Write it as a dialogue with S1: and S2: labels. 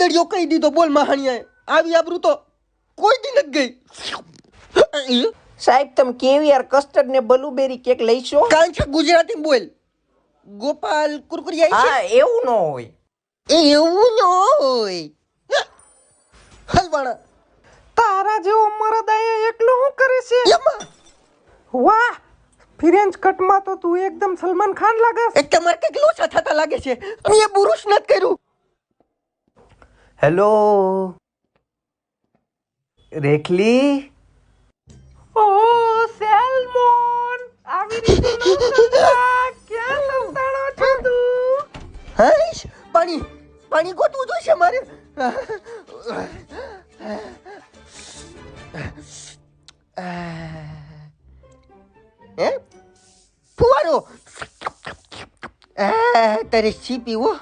S1: દળિયો કહી દીધો બોલ મહાણિયાએ. આવી આબરૂ તો કોઈ દી નથી ગઈ.
S2: સાહેબ તમે કેવિયર કસ્ટર્ડ ને બ્લુબેરી કેક લઈશો?
S1: કાંઈ છે ગુજરાતીમાં બોલ. ગોપાલ કુરકુરિયા છે.
S2: હા એવું ન હોય.
S1: એવું ન હોય. હલવાણા
S3: તારા જેવો મરદ અહીંયા એકલો શું કરે છે?
S1: એમાં
S3: વાહ, ફ્રેન્ચ કટમાં તો તું એકદમ સલમાન ખાન લાગસ.
S1: એક તમારે કંઈક લોચા થતા લાગે છે. મેં બુરુશ નથી કર્યું.
S2: હેલો રેખલી.
S3: ઓ સેલ્મોન, આવી રીતે ન કરતા. ક્યાં સંતાણો છો તું?
S1: હાઈશ પાણી પાણી ગોતવું જોઈશે મારે. હે ફુવારો તારે સી પીવો.